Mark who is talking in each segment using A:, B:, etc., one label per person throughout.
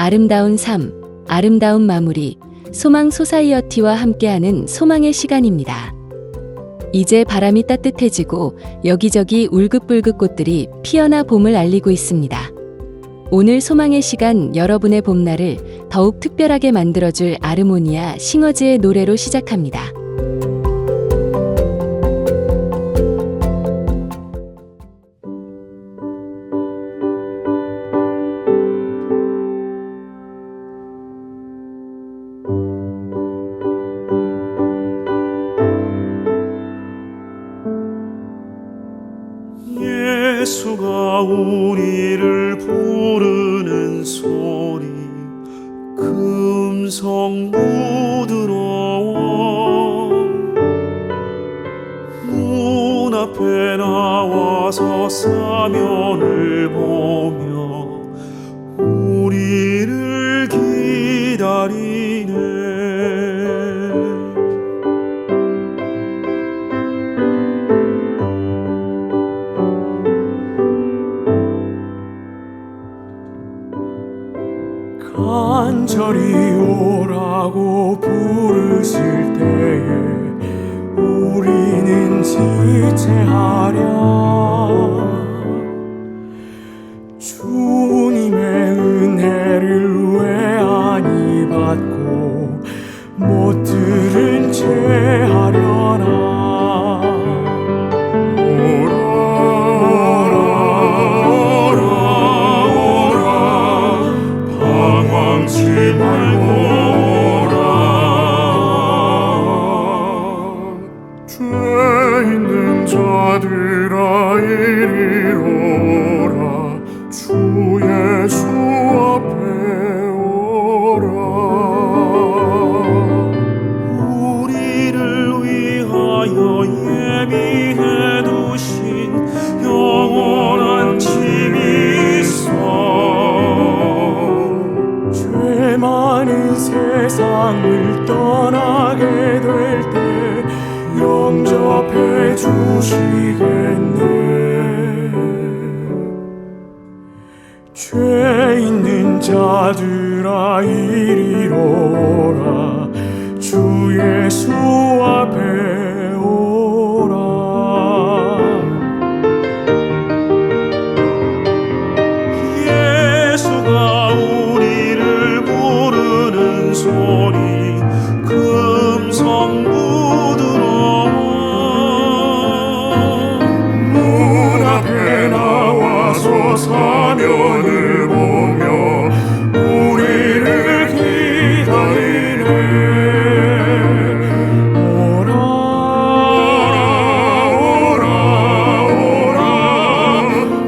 A: 아름다운 삶, 아름다운 마무리, 소망 소사이어티와 함께하는 소망의 시간입니다. 이제 바람이 따뜻해지고 여기저기 울긋불긋 꽃들이 피어나 봄을 알리고 있습니다. 오늘 소망의 시간, 여러분의 봄날을 더욱 특별하게 만들어줄 아르모니아 싱어즈의 노래로 시작합니다.
B: 예수가 우리를 부르는 소리 금성 부드러워 문 앞에 나와서 사면을 보며 우리를 기다리네. 간절히 오라고 부르실 때에 우리는 지체하랴. 주님의 은혜를 왜 아니 받고 못 들은 채 하려나. 말고 오라. 죄 있는 자들아 이리로 오라. 주 예수 앞에 오라. 우리를 위하여 예비해 두신 영원한 집이 있어. 많은 세상을 떠나게 될 때 영접해 주시겠네. 죄 있는 자들아 이리로 오라. 주 예수 앞에 오라. 예수가 소리 금성 부드러워 문 앞에 나와서 사면을 보며 우리를 기다리네. 오라 오라 오라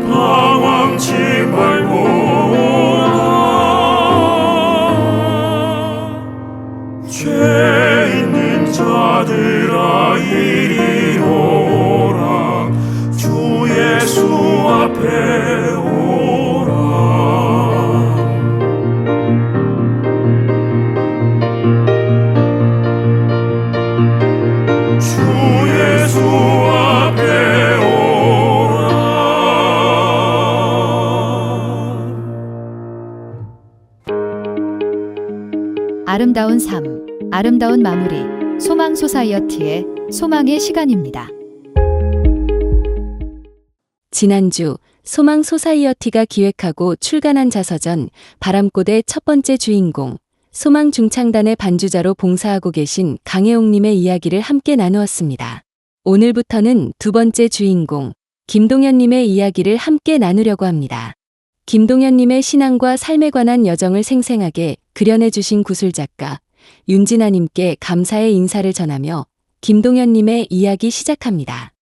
B: 방황치 말고 죄 있는 자들아 이리로 오라. 주 예수 앞에 오라. 주 예수 앞에 오라.
C: 아름다운 삶, 아름다운 마무리, 소망 소사이어티의 소망의 시간입니다.
A: 지난주 소망 소사이어티가 기획하고 출간한 자서전 바람꽃의 첫 번째 주인공, 소망 중창단의 반주자로 봉사하고 계신 강혜옥님의 이야기를 함께 나누었습니다. 오늘부터는 두 번째 주인공, 김동현님의 이야기를 함께 나누려고 합니다. 김동현님의 신앙과 삶에 관한 여정을 생생하게 그려내주신 구술작가 윤진아님께 감사의 인사를 전하며 김동현님의 이야기 시작합니다.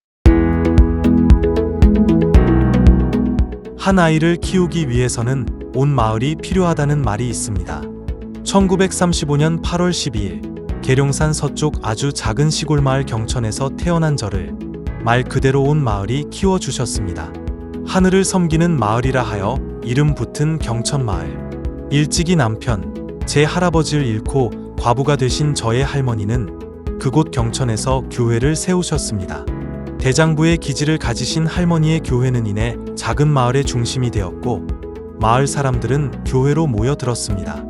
D: 한 아이를 키우기 위해서는 온 마을이 필요하다는 말이 있습니다. 1935년 8월 12일 계룡산 서쪽 아주 작은 시골 마을 경천에서 태어난 저를 말 그대로 온 마을이 키워주셨습니다. 하늘을 섬기는 마을이라 하여 이름 붙은 경천마을. 일찍이 남편, 제 할아버지를 잃고 과부가 되신 저의 할머니는 그곳 경천에서 교회를 세우셨습니다. 대장부의 기지를 가지신 할머니의 교회는 이내 작은 마을의 중심이 되었고 마을 사람들은 교회로 모여들었습니다.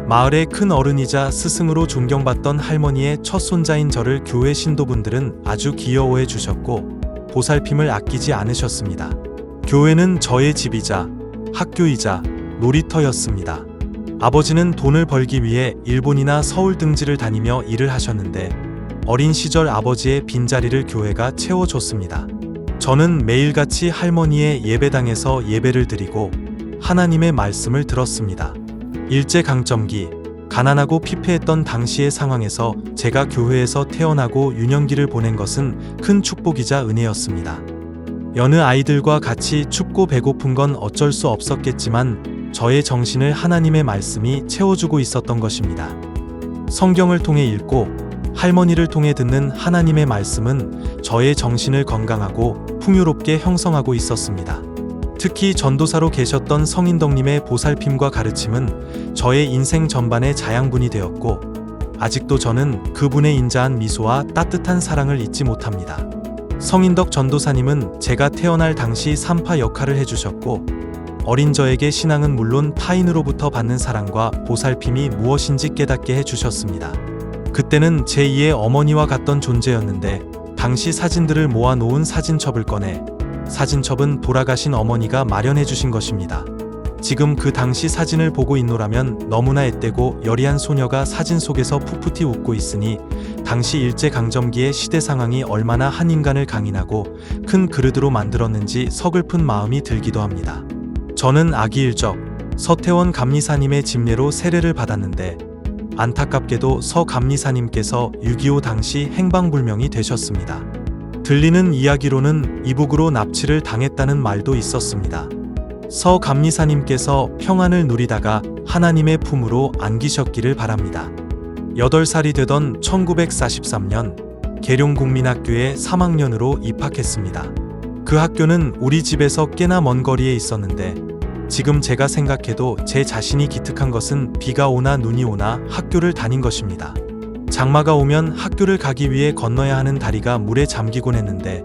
D: 마을의 큰 어른이자 스승으로 존경받던 할머니의 첫 손자인 저를 교회 신도분들은 아주 귀여워해 주셨고 보살핌을 아끼지 않으셨습니다. 교회는 저의 집이자 학교이자 놀이터였습니다. 아버지는 돈을 벌기 위해 일본이나 서울 등지를 다니며 일을 하셨는데 어린 시절 아버지의 빈자리를 교회가 채워줬습니다. 저는 매일같이 할머니의 예배당에서 예배를 드리고 하나님의 말씀을 들었습니다. 일제강점기, 가난하고 피폐했던 당시의 상황에서 제가 교회에서 태어나고 유년기를 보낸 것은 큰 축복이자 은혜였습니다. 여느 아이들과 같이 춥고 배고픈 건 어쩔 수 없었겠지만 저의 정신을 하나님의 말씀이 채워주고 있었던 것입니다. 성경을 통해 읽고 할머니를 통해 듣는 하나님의 말씀은 저의 정신을 건강하고 풍요롭게 형성하고 있었습니다. 특히 전도사로 계셨던 성인덕님의 보살핌과 가르침은 저의 인생 전반의 자양분이 되었고 아직도 저는 그분의 인자한 미소와 따뜻한 사랑을 잊지 못합니다. 성인덕 전도사님은 제가 태어날 당시 산파 역할을 해주셨고 어린 저에게 신앙은 물론 타인으로부터 받는 사랑과 보살핌이 무엇인지 깨닫게 해주셨습니다. 그때는 제2의 어머니와 같던 존재였는데 당시 사진들을 모아놓은 사진첩을 꺼내 사진첩은 돌아가신 어머니가 마련해 주신 것입니다. 지금 그 당시 사진을 보고 있노라면 너무나 앳되고 여리한 소녀가 사진 속에서 풋풋히 웃고 있으니 당시 일제강점기의 시대 상황이 얼마나 한 인간을 강인하고 큰 그릇으로 만들었는지 서글픈 마음이 들기도 합니다. 저는 아기 일적 서태원 감리사님의 집례로 세례를 받았는데 안타깝게도 서 감리사님께서 6.25 당시 행방불명이 되셨습니다. 들리는 이야기로는 이북으로 납치를 당했다는 말도 있었습니다. 서 감리사님께서 평안을 누리다가 하나님의 품으로 안기셨기를 바랍니다. 8살이 되던 1943년 계룡국민학교에 3학년으로 입학했습니다. 그 학교는 우리 집에서 꽤나 먼 거리에 있었는데 지금 제가 생각해도 제 자신이 기특한 것은 비가 오나 눈이 오나 학교를 다닌 것입니다. 장마가 오면 학교를 가기 위해 건너야 하는 다리가 물에 잠기곤 했는데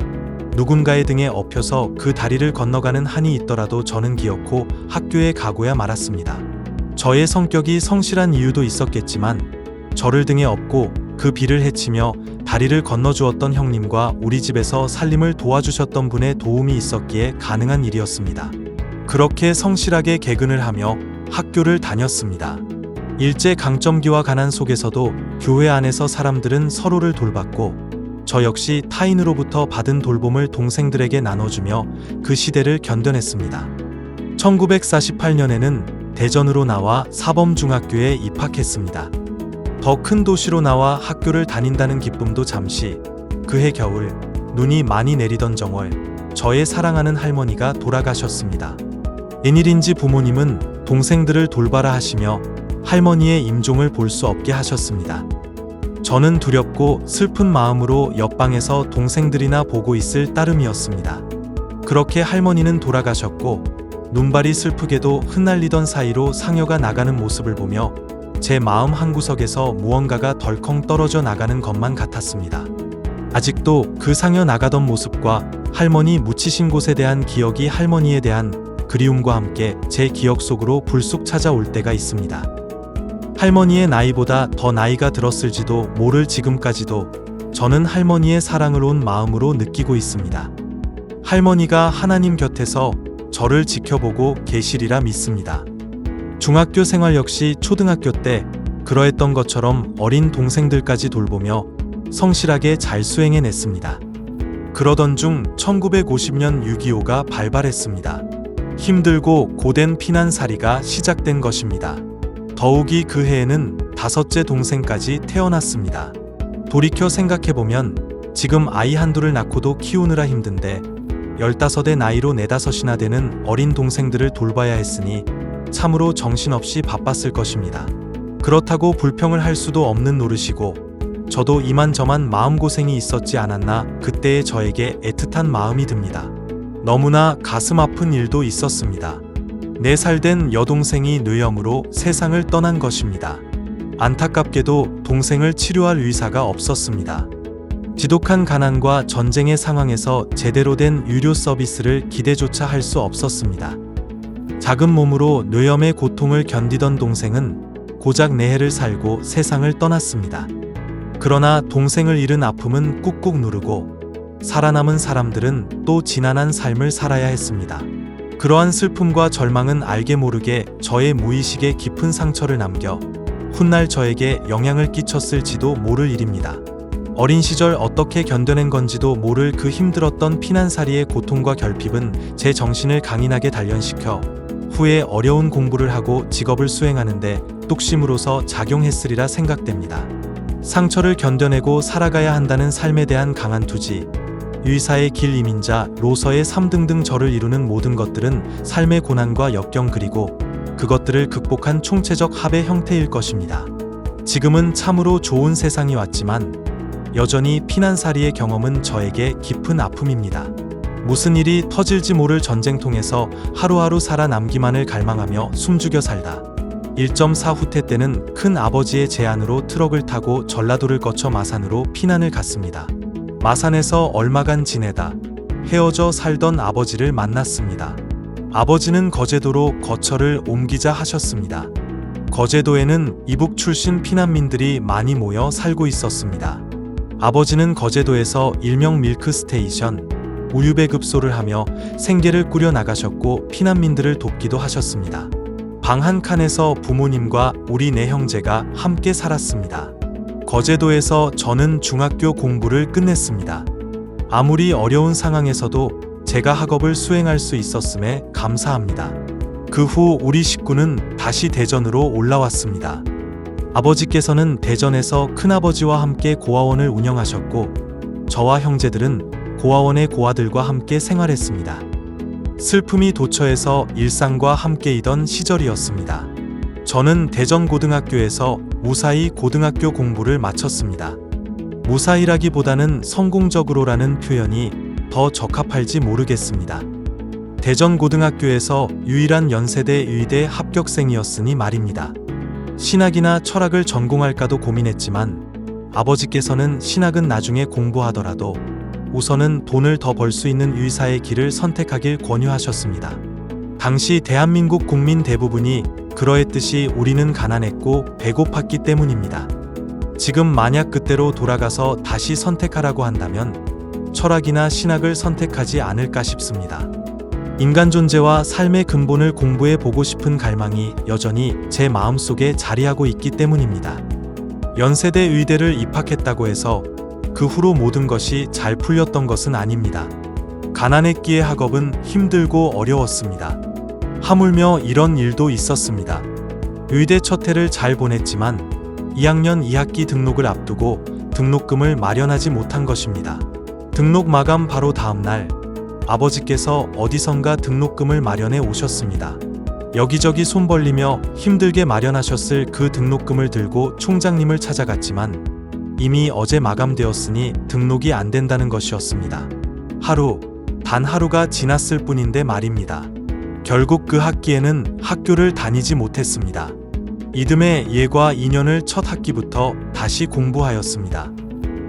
D: 누군가의 등에 엎여서 그 다리를 건너가는 한이 있더라도 저는 기어코 학교에 가고야 말았습니다. 저의 성격이 성실한 이유도 있었겠지만 저를 등에 업고 그 비를 헤치며 다리를 건너주었던 형님과 우리 집에서 살림을 도와주셨던 분의 도움이 있었기에 가능한 일이었습니다. 그렇게 성실하게 개근을 하며 학교를 다녔습니다. 일제강점기와 가난 속에서도 교회 안에서 사람들은 서로를 돌봤고 저 역시 타인으로부터 받은 돌봄을 동생들에게 나눠주며 그 시대를 견뎌냈습니다. 1948년에는 대전으로 나와 사범중학교에 입학했습니다. 더 큰 도시로 나와 학교를 다닌다는 기쁨도 잠시, 그해 겨울 눈이 많이 내리던 정월 저의 사랑하는 할머니가 돌아가셨습니다. 웬일인지 부모님은 동생들을 돌봐라 하시며 할머니의 임종을 볼 수 없게 하셨습니다. 저는 두렵고 슬픈 마음으로 옆방에서 동생들이나 보고 있을 따름이었습니다. 그렇게 할머니는 돌아가셨고 눈발이 슬프게도 흩날리던 사이로 상여가 나가는 모습을 보며 제 마음 한구석에서 무언가가 덜컹 떨어져 나가는 것만 같았습니다. 아직도 그 상여 나가던 모습과 할머니 묻히신 곳에 대한 기억이 할머니에 대한 그리움과 함께 제 기억 속으로 불쑥 찾아올 때가 있습니다. 할머니의 나이보다 더 나이가 들었을지도 모를 지금까지도 저는 할머니의 사랑을 온 마음으로 느끼고 있습니다. 할머니가 하나님 곁에서 저를 지켜보고 계시리라 믿습니다. 중학교 생활 역시 초등학교 때 그러했던 것처럼 어린 동생들까지 돌보며 성실하게 잘 수행해냈습니다. 그러던 중 1950년 6.25가 발발했습니다. 힘들고 고된 피난살이가 시작된 것입니다. 더욱이 그 해에는 5째 동생까지 태어났습니다. 돌이켜 생각해보면 지금 아이 한둘을 낳고도 키우느라 힘든데 15의 나이로 4-5이나 되는 어린 동생들을 돌봐야 했으니 참으로 정신없이 바빴을 것입니다. 그렇다고 불평을 할 수도 없는 노릇이고 저도 이만저만 마음고생이 있었지 않았나 그때의 저에게 애틋한 마음이 듭니다. 너무나 가슴 아픈 일도 있었습니다. 4살 된 여동생이 뇌염으로 세상을 떠난 것입니다. 안타깝게도 동생을 치료할 의사가 없었습니다. 지독한 가난과 전쟁의 상황에서 제대로 된 의료 서비스를 기대조차 할 수 없었습니다. 작은 몸으로 뇌염의 고통을 견디던 동생은 고작 4해를 살고 세상을 떠났습니다. 그러나 동생을 잃은 아픔은 꾹꾹 누르고 살아남은 사람들은 또 지난한 삶을 살아야 했습니다. 그러한 슬픔과 절망은 알게 모르게 저의 무의식에 깊은 상처를 남겨 훗날 저에게 영향을 끼쳤을지도 모를 일입니다. 어린 시절 어떻게 견뎌낸 건지도 모를 그 힘들었던 피난살이의 고통과 결핍은 제 정신을 강인하게 단련시켜 후에 어려운 공부를 하고 직업을 수행하는데 뚝심으로서 작용했으리라 생각됩니다. 상처를 견뎌내고 살아가야 한다는 삶에 대한 강한 투지, 유의사의 길 이민자, 로서의 3등등 저를 이루는 모든 것들은 삶의 고난과 역경 그리고 그것들을 극복한 총체적 합의 형태일 것입니다. 지금은 참으로 좋은 세상이 왔지만 여전히 피난살이의 경험은 저에게 깊은 아픔입니다. 무슨 일이 터질지 모를 전쟁통에서 하루하루 살아남기만을 갈망하며 숨죽여 살다 1.4 후퇴 때는 큰 아버지의 제안으로 트럭을 타고 전라도를 거쳐 마산으로 피난을 갔습니다. 마산에서 얼마간 지내다 헤어져 살던 아버지를 만났습니다. 아버지는 거제도로 거처를 옮기자 하셨습니다. 거제도에는 이북 출신 피난민들이 많이 모여 살고 있었습니다. 아버지는 거제도에서 일명 밀크스테이션, 우유배급소를 하며 생계를 꾸려 나가셨고 피난민들을 돕기도 하셨습니다. 방 한 칸에서 부모님과 우리 4형제가 함께 살았습니다. 거제도에서 저는 중학교 공부를 끝냈습니다. 아무리 어려운 상황에서도 제가 학업을 수행할 수 있었음에 감사합니다. 그 후 우리 식구는 다시 대전으로 올라왔습니다. 아버지께서는 대전에서 큰아버지와 함께 고아원을 운영하셨고 저와 형제들은 고아원의 고아들과 함께 생활했습니다. 슬픔이 도처에서 일상과 함께이던 시절이었습니다. 저는 대전고등학교에서 무사히 고등학교 공부를 마쳤습니다. 무사히라기보다는 성공적으로라는 표현이 더 적합할지 모르겠습니다. 대전고등학교에서 유일한 연세대 의대 합격생이었으니 말입니다. 신학이나 철학을 전공할까도 고민했지만 아버지께서는 신학은 나중에 공부하더라도 우선은 돈을 더 벌 수 있는 의사의 길을 선택하길 권유하셨습니다. 당시 대한민국 국민 대부분이 그러했듯이 우리는 가난했고 배고팠기 때문입니다. 지금 만약 그때로 돌아가서 다시 선택하라고 한다면 철학이나 신학을 선택하지 않을까 싶습니다. 인간 존재와 삶의 근본을 공부해 보고 싶은 갈망이 여전히 제 마음속에 자리하고 있기 때문입니다. 연세대 의대를 입학했다고 해서 그 후로 모든 것이 잘 풀렸던 것은 아닙니다. 가난했기에 학업은 힘들고 어려웠습니다. 하물며 이런 일도 있었습니다. 의대 첫 해를 잘 보냈지만 2학년 2학기 등록을 앞두고 등록금을 마련하지 못한 것입니다. 등록 마감 바로 다음 날 아버지께서 어디선가 등록금을 마련해 오셨습니다. 여기저기 손 벌리며 힘들게 마련하셨을 그 등록금을 들고 총장님을 찾아갔지만 이미 어제 마감되었으니 등록이 안 된다는 것이었습니다. 단 하루가 지났을 뿐인데 말입니다. 결국 그 학기에는 학교를 다니지 못했습니다. 이듬해 예과 2년을 첫 학기부터 다시 공부하였습니다.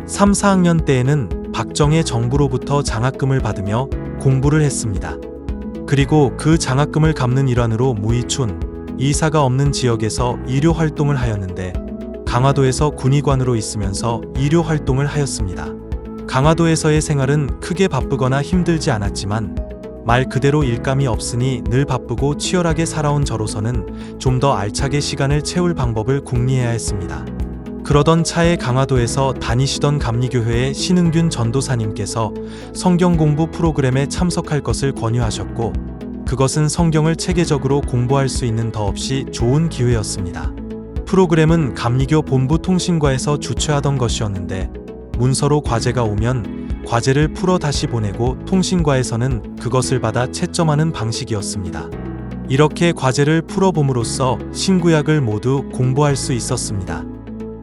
D: 3, 4학년 때에는 박정희 정부로부터 장학금을 받으며 공부를 했습니다. 그리고 그 장학금을 갚는 일환으로 무이촌, 이사가 없는 지역에서 일요 활동을 하였는데 강화도에서 군의관으로 있으면서 일요 활동을 하였습니다. 강화도에서의 생활은 크게 바쁘거나 힘들지 않았지만 말 그대로 일감이 없으니 늘 바쁘고 치열하게 살아온 저로서는 좀 더 알차게 시간을 채울 방법을 궁리해야 했습니다. 그러던 차에 강화도에서 다니시던 감리교회의 신흥균 전도사님께서 성경 공부 프로그램에 참석할 것을 권유하셨고 그것은 성경을 체계적으로 공부할 수 있는 더없이 좋은 기회였습니다. 프로그램은 감리교 본부 통신과에서 주최하던 것이었는데 문서로 과제가 오면 과제를 풀어 다시 보내고 통신과에서는 그것을 받아 채점하는 방식이었습니다. 이렇게 과제를 풀어봄으로써 신구약을 모두 공부할 수 있었습니다.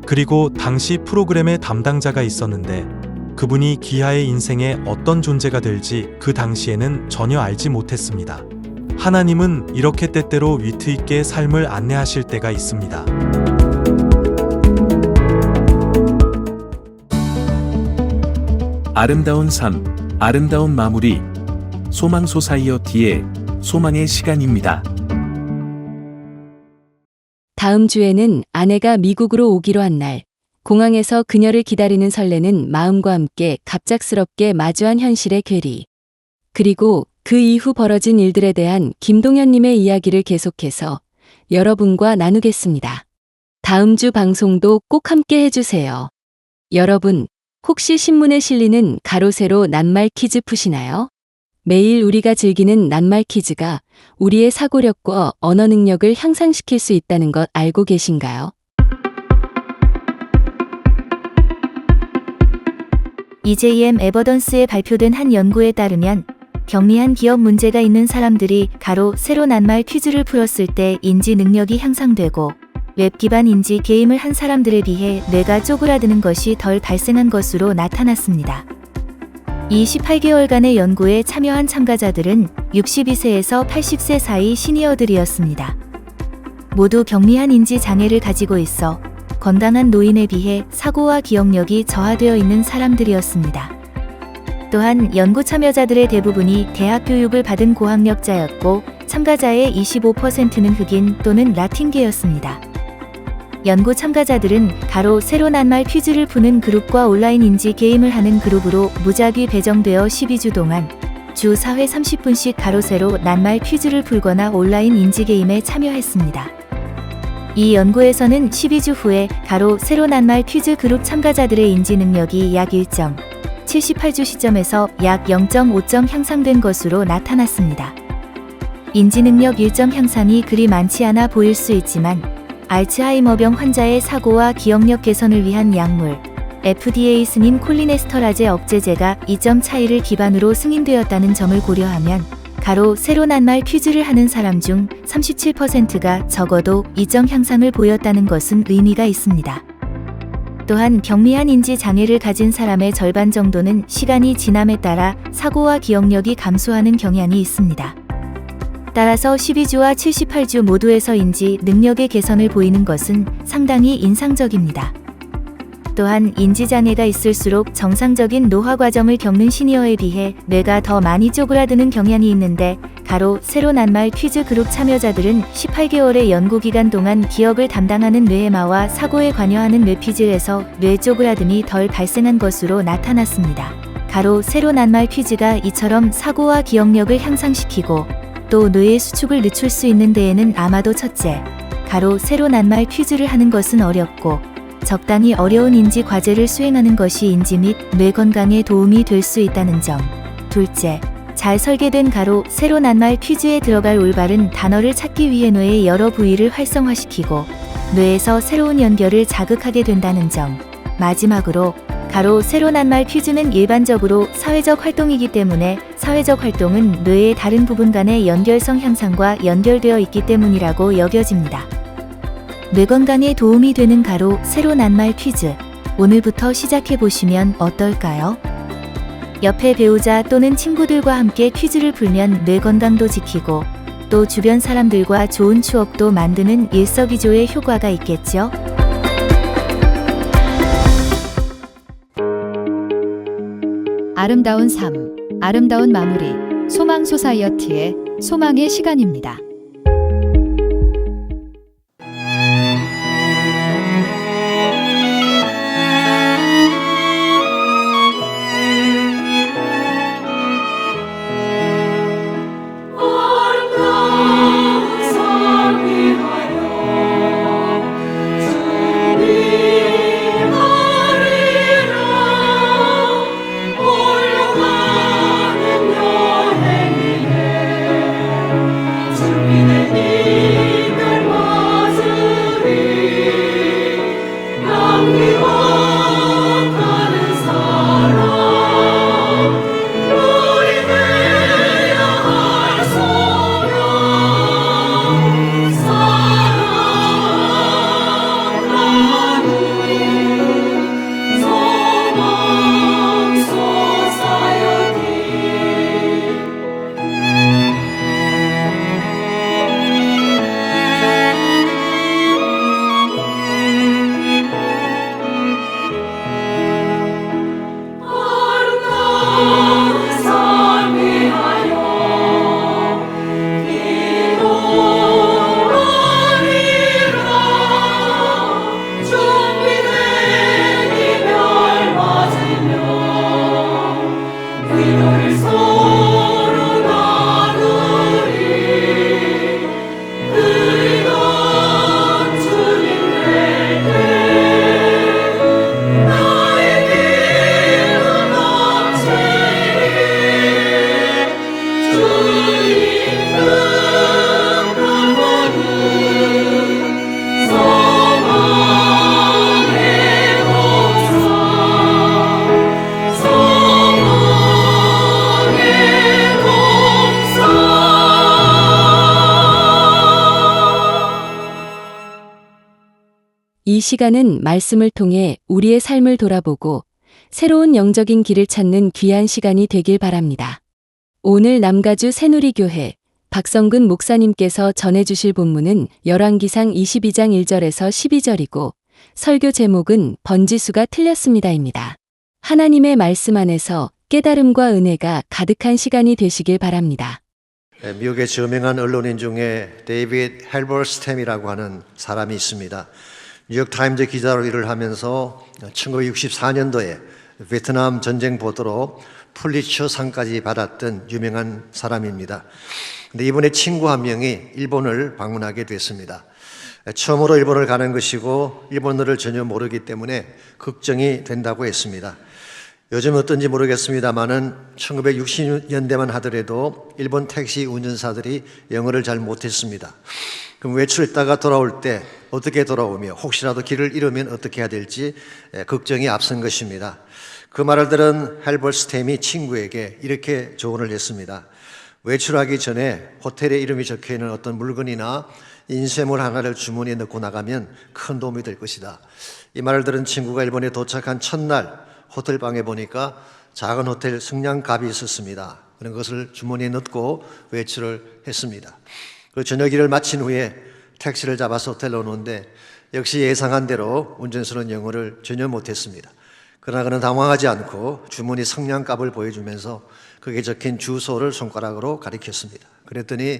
D: 그리고 당시 프로그램의 담당자가 있었는데 그분이 기하의 인생에 어떤 존재가 될지 그 당시에는 전혀 알지 못했습니다. 하나님은 이렇게 때때로 위트 있게 삶을 안내하실 때가 있습니다.
E: 아름다운 삶, 아름다운 마무리. 소망 소사이어티의 소망의 시간입니다.
A: 다음 주에는 아내가 미국으로 오기로 한 날, 공항에서 그녀를 기다리는 설레는 마음과 함께 갑작스럽게 마주한 현실의 괴리. 그리고 그 이후 벌어진 일들에 대한 김동현님의 이야기를 계속해서 여러분과 나누겠습니다. 다음 주 방송도 꼭 함께 해주세요. 여러분, 혹시 신문에 실리는 가로세로 낱말 퀴즈 푸시나요? 매일 우리가 즐기는 낱말 퀴즈가 우리의 사고력과 언어 능력을 향상시킬 수 있다는 것 알고 계신가요?
F: EJM 에버던스에 발표된 한 연구에 따르면 경미한 기억 문제가 있는 사람들이 세로 낱말 퀴즈를 풀었을 때 인지 능력이 향상되고 웹 기반 인지 게임을 한 사람들에 비해 뇌가 쪼그라드는 것이 덜 발생한 것으로 나타났습니다. 이 18개월간의 연구에 참여한 참가자들은 62세에서 80세 사이 시니어들이었습니다. 모두 경미한 인지 장애를 가지고 있어 건강한 노인에 비해 사고와 기억력이 저하되어 있는 사람들이었습니다. 또한 연구 참여자들의 대부분이 대학 교육을 받은 고학력자였고 참가자의 25%는 흑인 또는 라틴계였습니다. 연구 참가자들은 세로 낱말 퀴즈를 푸는 그룹과 온라인 인지 게임을 하는 그룹으로 무작위 배정되어 12주 동안 주 4회 30분씩 세로 낱말 퀴즈를 풀거나 온라인 인지 게임에 참여했습니다. 이 연구에서는 12주 후에 세로 낱말 퀴즈 그룹 참가자들의 인지 능력이 약 1.78주 시점에서 약 0.5점 향상된 것으로 나타났습니다. 인지 능력 1점 향상이 그리 많지 않아 보일 수 있지만 알츠하이머병 환자의 사고와 기억력 개선을 위한 약물 FDA 승인 콜리네스터라제 억제제가 2점 차이를 기반으로 승인되었다는 점을 고려하면 세로 낱말 퀴즈를 하는 사람 중 37%가 적어도 2점 향상을 보였다는 것은 의미가 있습니다. 또한 경미한 인지 장애를 가진 사람의 절반 정도는 시간이 지남에 따라 사고와 기억력이 감소하는 경향이 있습니다. 따라서 12주와 78주 모두에서 인지 능력의 개선을 보이는 것은 상당히 인상적입니다. 또한 인지장애가 있을수록 정상적인 노화 과정을 겪는 시니어에 비해 뇌가 더 많이 쪼그라드는 경향이 있는데 세로 낱말 퀴즈 그룹 참여자들은 18개월의 연구기간 동안 기억을 담당하는 뇌해마와 사고에 관여하는 뇌피질에서 뇌 쪼그라듦이 덜 발생한 것으로 나타났습니다. 세로 낱말 퀴즈가 이처럼 사고와 기억력을 향상시키고 또 뇌의 수축을 늦출 수 있는 데에는 아마도 첫째, 세로 낱말 퀴즈를 하는 것은 어렵고 적당히 어려운 인지 과제를 수행하는 것이 인지 및 뇌 건강에 도움이 될 수 있다는 점. 둘째, 잘 설계된 세로 낱말 퀴즈에 들어갈 올바른 단어를 찾기 위해 뇌의 여러 부위를 활성화시키고 뇌에서 새로운 연결을 자극하게 된다는 점. 마지막으로 세로 낱말 퀴즈는 일반적으로 사회적 활동이기 때문에 사회적 활동은 뇌의 다른 부분 간의 연결성 향상과 연결되어 있기 때문이라고 여겨집니다. 뇌 건강에 도움이 되는 세로 낱말 퀴즈. 오늘부터 시작해보시면 어떨까요? 옆에 배우자 또는 친구들과 함께 퀴즈를 풀면 뇌 건강도 지키고 또 주변 사람들과 좋은 추억도 만드는 일석이조의 효과가 있겠죠?
C: 아름다운 삶, 아름다운 마무리, 소망 소사이어티의 소망의 시간입니다.
B: 올라가는 여행이네
A: 이 시간은 말씀을 통해 우리의 삶을 돌아보고 새로운 영적인 길을 찾는 귀한 시간이 되길 바랍니다. 오늘 남가주 새누리교회 박성근 목사님께서 전해주실 본문은 열왕기상 22장 1절에서 12절이고 설교 제목은 번지수가 틀렸습니다입니다. 하나님의 말씀 안에서 깨달음과 은혜가 가득한 시간이 되시길 바랍니다.
E: 미국의 저명한 언론인 중에 데이비드 헬버스템이라고 하는 사람이 있습니다. 뉴욕타임즈 기자로 일을 하면서 1964년도에 베트남 전쟁 보도로 퓰리처 상까지 받았던 유명한 사람입니다. 근데 이번에 친구 한 명이 일본을 방문하게 됐습니다. 처음으로 일본을 가는 것이고 일본어를 전혀 모르기 때문에 걱정이 된다고 했습니다. 요즘 어떤지 모르겠습니다만은 1960년대만 하더라도 일본 택시 운전사들이 영어를 잘 못했습니다. 그럼 외출했다가 돌아올 때 어떻게 돌아오며 혹시라도 길을 잃으면 어떻게 해야 될지 걱정이 앞선 것입니다. 그 말을 들은 헬버스템이 친구에게 이렇게 조언을 했습니다. 외출하기 전에 호텔에 이름이 적혀있는 어떤 물건이나 인쇄물 하나를 주머니에 넣고 나가면 큰 도움이 될 것이다. 이 말을 들은 친구가 일본에 도착한 첫날 호텔방에 보니까 작은 호텔 성냥갑이 있었습니다. 그런 것을 주머니에 넣고 외출을 했습니다. 그 저녁 일을 마친 후에 택시를 잡아서 호텔로 오는데 역시 예상한 대로 운전수는 영어를 전혀 못했습니다. 그러나 그는 당황하지 않고 주머니 성냥갑을 보여주면서 거기에 적힌 주소를 손가락으로 가리켰습니다. 그랬더니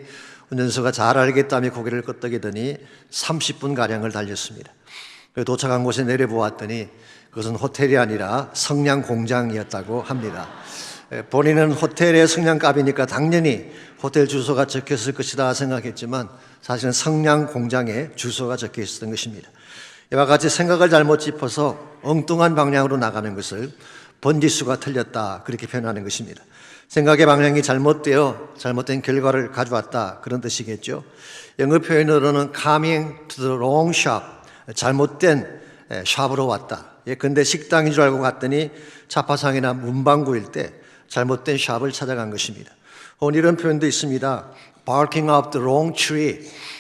E: 운전수가 잘 알겠다며 고개를 끄덕이더니 30분가량을 달렸습니다. 도착한 곳에 내려보았더니 그것은 호텔이 아니라 성냥 공장이었다고 합니다. 본인은 호텔의 성냥갑이니까 당연히 호텔 주소가 적혔을 것이다 생각했지만 사실은 성냥 공장에 주소가 적혀 있었던 것입니다. 이와 같이 생각을 잘못 짚어서 엉뚱한 방향으로 나가는 것을 번지수가 틀렸다 그렇게 표현하는 것입니다. 생각의 방향이 잘못되어 잘못된 결과를 가져왔다 그런 뜻이겠죠. 영어 표현으로는 coming to the wrong shop, 잘못된 샵으로 왔다. 근데 식당인 줄 알고 갔더니 차파상이나 문방구일 때 잘못된 샵을 찾아간 것입니다. 혹은 이런 표현도 있습니다. barking up the wrong tree.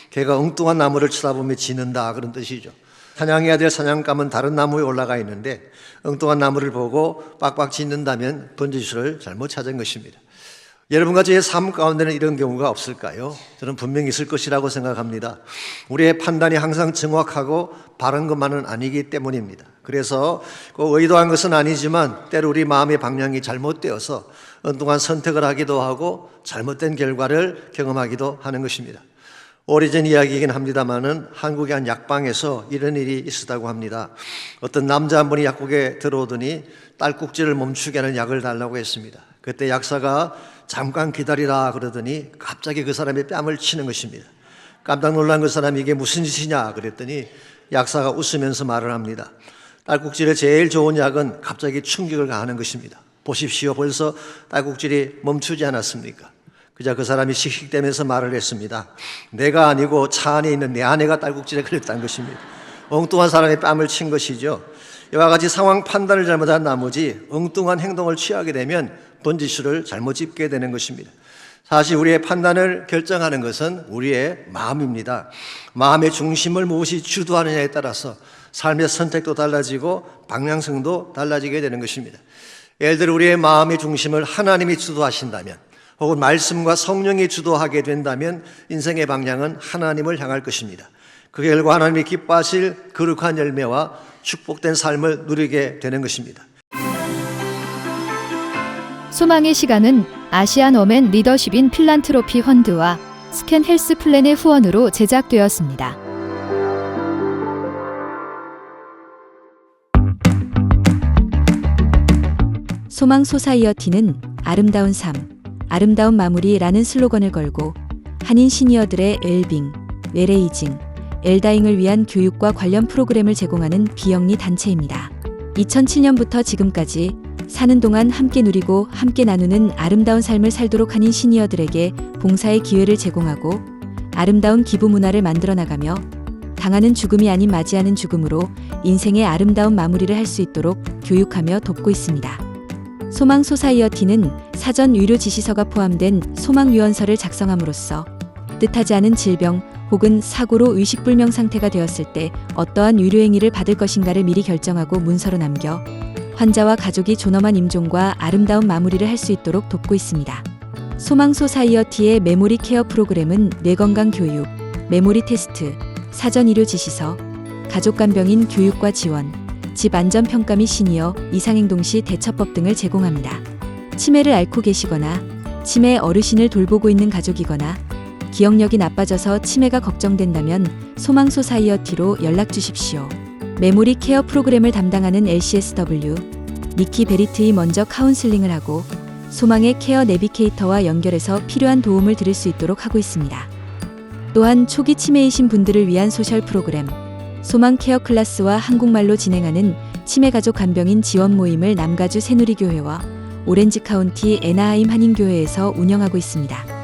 E: 개가 엉뚱한 나무를 쳐다보며 짖는다 그런 뜻이죠. 사냥해야 될 사냥감은 다른 나무에 올라가 있는데 엉뚱한 나무를 보고 빡빡 짖는다면 번지수를 잘못 찾은 것입니다. 여러분과 저의 삶 가운데는 이런 경우가 없을까요? 저는 분명히 있을 것이라고 생각합니다. 우리의 판단이 항상 정확하고 바른 것만은 아니기 때문입니다. 그래서 꼭 의도한 것은 아니지만 때로 우리 마음의 방향이 잘못되어서 엉뚱한 선택을 하기도 하고 잘못된 결과를 경험하기도 하는 것입니다. 오래전 이야기이긴 합니다만은 한국의 한 약방에서 이런 일이 있었다고 합니다. 어떤 남자 한 분이 약국에 들어오더니 딸꾹질을 멈추게 하는 약을 달라고 했습니다. 그때 약사가 잠깐 기다리라 그러더니 갑자기 그 사람의 뺨을 치는 것입니다. 깜짝 놀란 그 사람이 이게 무슨 짓이냐 그랬더니 약사가 웃으면서 말을 합니다. 딸꾹질에 제일 좋은 약은 갑자기 충격을 가하는 것입니다. 보십시오. 벌써 딸꾹질이 멈추지 않았습니까? 그자 그 사람이 씩씩대면서 말을 했습니다. 내가 아니고 차 안에 있는 내 아내가 딸꾹질에 걸렸다는 것입니다. 엉뚱한 사람의 뺨을 친 것이죠. 이와 같이 상황 판단을 잘못한 나머지 엉뚱한 행동을 취하게 되면 번지수를 잘못 짚게 되는 것입니다. 사실 우리의 판단을 결정하는 것은 우리의 마음입니다. 마음의 중심을 무엇이 주도하느냐에 따라서 삶의 선택도 달라지고 방향성도 달라지게 되는 것입니다. 예를 들어 우리의 마음의 중심을 하나님이 주도하신다면 혹은 말씀과 성령이 주도하게 된다면 인생의 방향은 하나님을 향할 것입니다. 그 결과 하나님이 기뻐하실 거룩한 열매와 축복된 삶을 누리게 되는 것입니다.
C: 소망의 시간은 아시안 어맨 리더십인 필란트로피 펀드와 스캔 헬스 플랜의 후원으로 제작되었습니다.
A: 소망 소사이어티는 아름다운 삶, 아름다운 마무리라는 슬로건을 걸고 한인 시니어들의 웰빙, 웰에이징, 엘다잉을 위한 교육과 관련 프로그램을 제공하는 비영리 단체입니다. 2007년부터 지금까지 사는 동안 함께 누리고 함께 나누는 아름다운 삶을 살도록 하는 시니어들에게 봉사의 기회를 제공하고 아름다운 기부 문화를 만들어 나가며 당하는 죽음이 아닌 맞이하는 죽음으로 인생의 아름다운 마무리를 할 수 있도록 교육하며 돕고 있습니다. 소망 소사이어티는 사전 유료 지시서가 포함된 소망 유언서를 작성함으로써 뜻하지 않은 질병 혹은 사고로 의식불명 상태가 되었을 때 어떠한 의료행위를 받을 것인가를 미리 결정하고 문서로 남겨 환자와 가족이 존엄한 임종과 아름다운 마무리를 할 수 있도록 돕고 있습니다. 소망 소사이어티의 메모리 케어 프로그램은 뇌건강 교육, 메모리 테스트, 사전 의료 지시서, 가족 간병인 교육과 지원, 집 안전 평가 및 시니어 이상행동 시 대처법 등을 제공합니다. 치매를 앓고 계시거나 치매 어르신을 돌보고 있는 가족이거나 기억력이 나빠져서 치매가 걱정된다면 소망 소사이어티로 연락 주십시오. 메모리 케어 프로그램을 담당하는 LCSW 니키 베리트이 먼저 카운슬링을 하고 소망의 케어 내비게이터와 연결해서 필요한 도움을 드릴 수 있도록 하고 있습니다. 또한 초기 치매이신 분들을 위한 소셜 프로그램 소망 케어 클래스와 한국말로 진행하는 치매 가족 간병인 지원 모임을 남가주 새누리교회와 오렌지 카운티 애나하임 한인교회에서 운영하고 있습니다.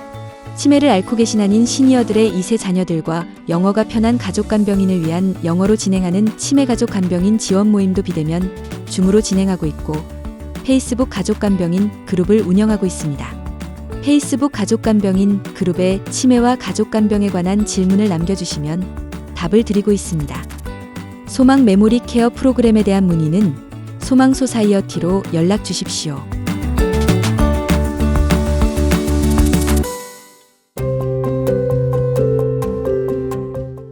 A: 치매를 앓고 계신 한인 시니어들의 2세 자녀들과 영어가 편한 가족 간병인을 위한 영어로 진행하는 치매 가족 간병인 지원 모임도 비대면 줌으로 진행하고 있고 페이스북 가족 간병인 그룹을 운영하고 있습니다. 페이스북 가족 간병인 그룹에 치매와 가족 간병에 관한 질문을 남겨주시면 답을 드리고 있습니다. 소망 메모리 케어 프로그램에 대한 문의는 소망 소사이어티로 연락 주십시오.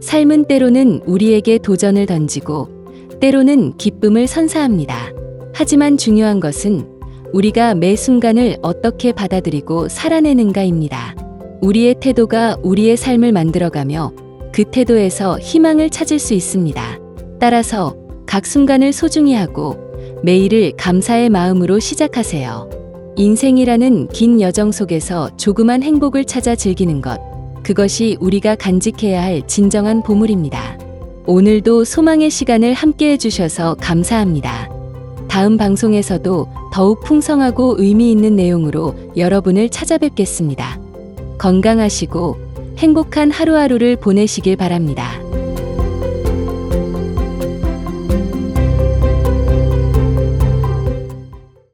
A: 삶은 때로는 우리에게 도전을 던지고 때로는 기쁨을 선사합니다. 하지만 중요한 것은 우리가 매 순간을 어떻게 받아들이고 살아내는가입니다. 우리의 태도가 우리의 삶을 만들어가며 그 태도에서 희망을 찾을 수 있습니다. 따라서 각 순간을 소중히 하고 매일을 감사의 마음으로 시작하세요. 인생이라는 긴 여정 속에서 조그만 행복을 찾아 즐기는 것, 그것이 우리가 간직해야 할 진정한 보물입니다. 오늘도 소망의 시간을 함께 해주셔서 감사합니다. 다음 방송에서도 더욱 풍성하고 의미 있는 내용으로 여러분을 찾아뵙겠습니다. 건강하시고 행복한 하루하루를 보내시길 바랍니다.